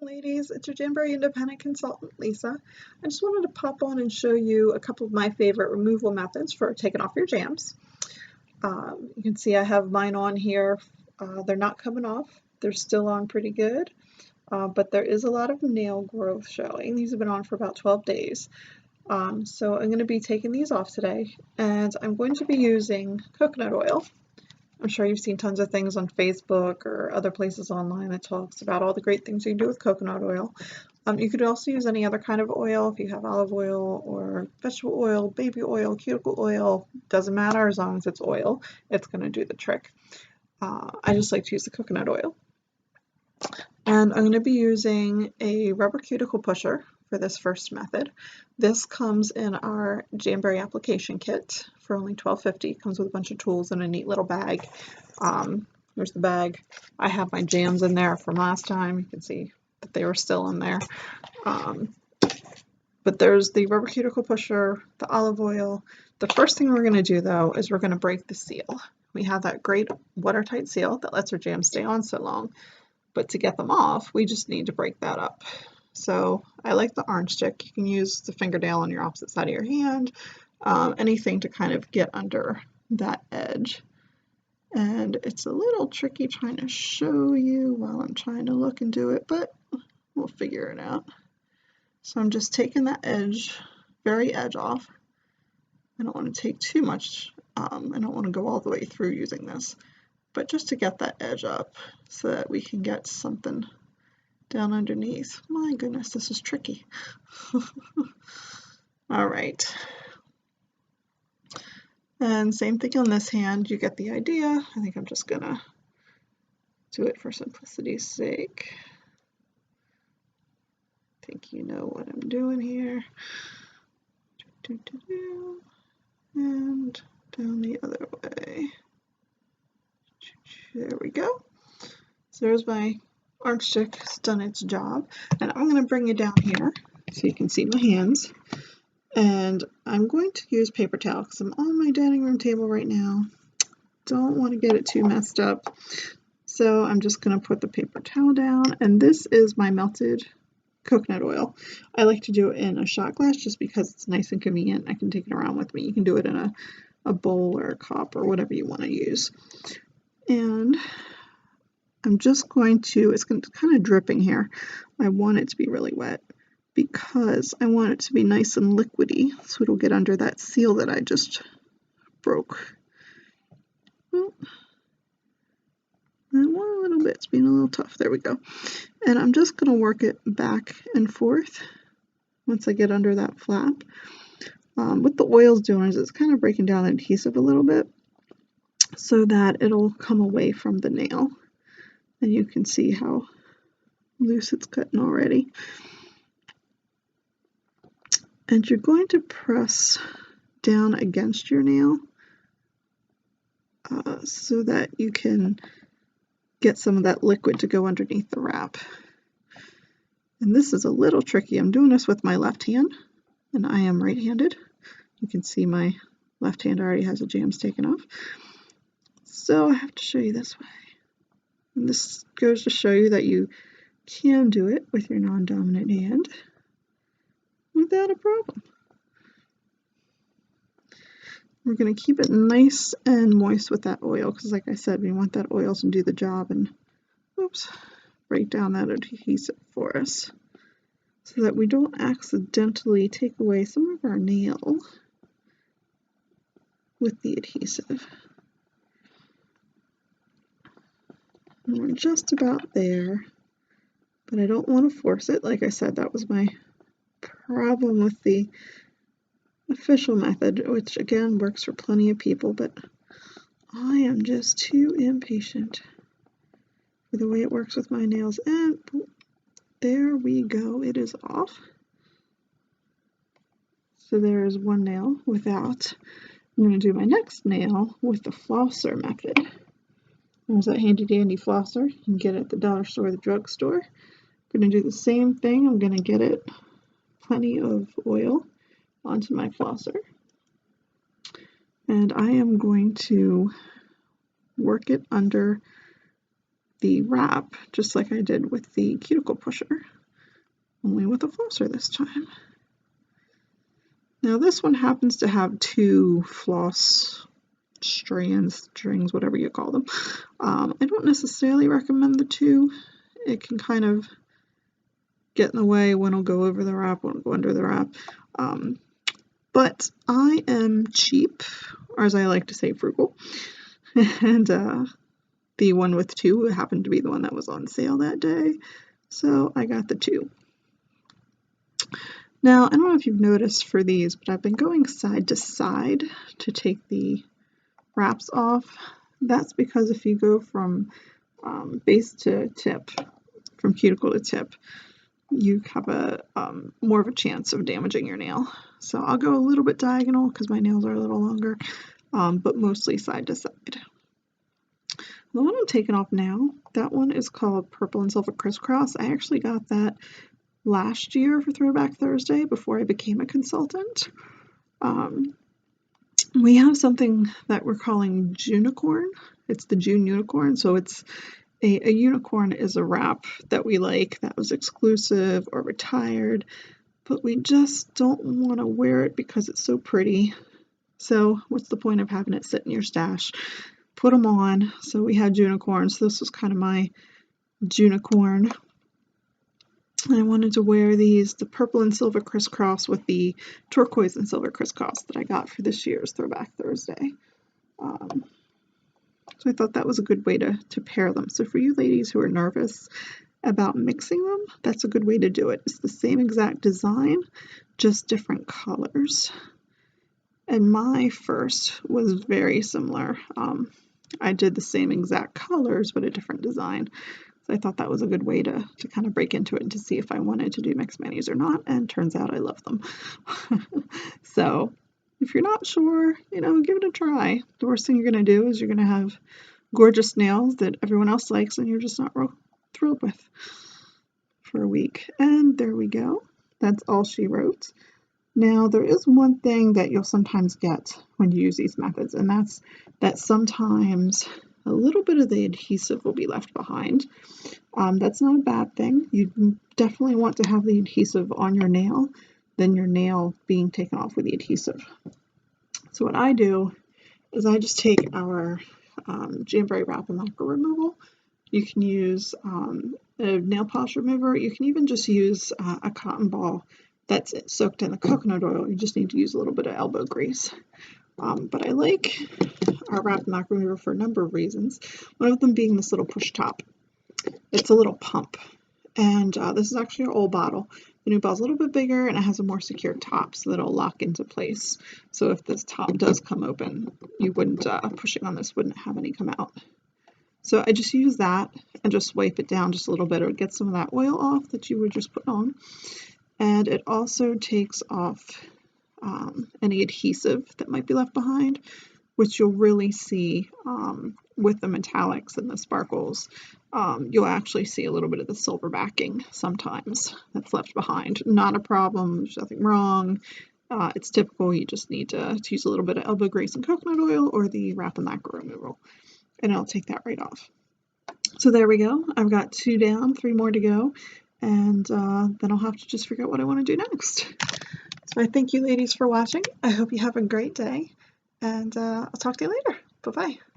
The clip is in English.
Ladies, it's your Jamberry independent consultant, Lisa. I just wanted to pop on and show you a couple of my favorite removal methods for taking off your jams. You can see I have mine on here. They're not coming off. They're still on pretty good, but there is a lot of nail growth showing. These have been on for about 12 days. So I'm going to be taking these off today, and I'm going to be using coconut oil. I'm sure you've seen tons of things on Facebook or other places online that talks about all the great things you can do with coconut oil. You could also use any other kind of oil. If you have olive oil or vegetable oil, baby oil, cuticle oil, doesn't matter as long as it's oil, it's going to do the trick. I just like to use the coconut oil. And I'm going to be using a rubber cuticle pusher for this first method. This comes in our Jamberry application kit for only $12.50. It comes with a bunch of tools and a neat little bag. Here's the bag. I have my jams in there from last time. You can see that they were still in there. But there's the rubber cuticle pusher, the olive oil. The first thing we're going to do though is we're going to break the seal. We have that great watertight seal that lets our jams stay on so long. But to get them off, we just need to break that up. So I like the orange stick. You can use the fingernail on your opposite side of your hand, anything to kind of get under that edge. And it's a little tricky trying to show you while I'm trying to look and do it, but we'll figure it out. So I'm just taking that edge, very edge off. I don't want to take too much. I don't want to go all the way through using this, but just to get that edge up so that we can get something down underneath. My goodness, this is tricky. All right. And same thing on this hand, you get the idea. I think I'm just gonna do it for simplicity's sake. I think you know what I'm doing here. And down the other way. There we go. So there's my orange stick. It's done its job. And I'm going to bring you down here so you can see my hands. And I'm going to use paper towel because I'm on my dining room table right now. Don't want to get it too messed up. So I'm just going to put the paper towel down. And this is my melted coconut oil. I like to do it in a shot glass just because it's nice and convenient. I can take it around with me. You can do it in a bowl or a cup or whatever you want to use. And I'm just going to, it's kind of dripping here. I want it to be really wet because I want it to be nice and liquidy so it'll get under that seal that I just broke. Oh, and one little bit's being a little tough. There we go. And I'm just going to work it back and forth once I get under that flap. What the oil's doing is it's kind of breaking down the adhesive a little bit so that it'll come away from the nail. And you can see how loose it's cutting already. And you're going to press down against your nail so that you can get some of that liquid to go underneath the wrap. And this is a little tricky. I'm doing this with my left hand, and I am right-handed. You can see my left hand already has the jams taken off. So I have to show you this way. And this goes to show you that you can do it with your non-dominant hand without a problem. We're going to keep it nice and moist with that oil because, like I said, we want that oil to do the job and, oops, break down that adhesive for us so that we don't accidentally take away some of our nail with the adhesive. And we're just about there, but I don't want to force it. Like I said, that was my problem with the official method, which again works for plenty of people, but I am just too impatient for the way it works with my nails. And there we go, it is off. So there is one nail without. I'm going to do my next nail with the flosser method. There's that handy dandy flosser. You can get it at the dollar store or the drugstore. I'm going to do the same thing. I'm going to get it plenty of oil onto my flosser. And I am going to work it under the wrap, just like I did with the cuticle pusher. only with a flosser this time. Now this one happens to have 2 floss strings, whatever you call them. I don't necessarily recommend the 2. It can kind of get in the way. One will go over the wrap, one will go under the wrap. But I am cheap, or as I like to say, frugal. And the one with 2 happened to be the one that was on sale that day, so I got the 2. Now, I don't know if you've noticed for these, but I've been going side to side to take the wraps off. That's because if you go from base to tip, from cuticle to tip, you have a more of a chance of damaging your nail. So I'll go a little bit diagonal because my nails are a little longer, but mostly side to side. The one I'm taking off now, that one is called Purple and Silver Crisscross. I actually got that last year for Throwback Thursday before I became a consultant. We have something that we're calling Junicorn. It's the June Unicorn, so it's a unicorn is a wrap that we like that was exclusive or retired, but we just don't want to wear it because it's so pretty. So what's the point of having it sit in your stash? Put them on. So we had Junicorns. So this was kind of my Junicorn. I wanted to wear these, the Purple and Silver Crisscross with the Turquoise and Silver Crisscross that I got for this year's Throwback Thursday. So I thought that was a good way to pair them. So for you ladies who are nervous about mixing them, that's a good way to do it. It's the same exact design, just different colors. And my first was very similar. I did the same exact colors, but a different design. So I thought that was a good way to kind of break into it and to see if I wanted to do mixed manis or not, and turns out I love them. So if you're not sure, give it a try. The worst thing you're going to do is you're going to have gorgeous nails that everyone else likes and you're just not real thrilled with for a week. And there we go. That's all she wrote. Now, there is one thing that you'll sometimes get when you use these methods, and that's that sometimes a little bit of the adhesive will be left behind. That's not a bad thing. You definitely want to have the adhesive on your nail than your nail being taken off with the adhesive. So what I do is I just take our Jamberry wrap and lacquer removal. You can use a nail polish remover. You can even just use a cotton ball that's soaked in the coconut oil. You just need to use a little bit of elbow grease. But I like our wrap and lacquer remover for a number of reasons. One of them being this little push top. It's a little pump. And this is actually an old bottle. The new bottle's a little bit bigger and it has a more secure top so that it'll lock into place. So if this top does come open, you wouldn't, pushing on this wouldn't have any come out. So I just use that and just wipe it down just a little bit. It would get some of that oil off that you would just put on. And it also takes off any adhesive that might be left behind, which you'll really see with the metallics and the sparkles. You'll actually see a little bit of the silver backing sometimes that's left behind. Not a problem, there's nothing wrong. It's typical. You just need to use a little bit of elbow grease and coconut oil or the wrap and lacquer removal, and it'll take that right off. So there we go. I've got 2 down, 3 more to go, and then I'll have to just figure out what I want to do next. So I thank you ladies for watching. I hope you have a great day, and I'll talk to you later. Bye-bye.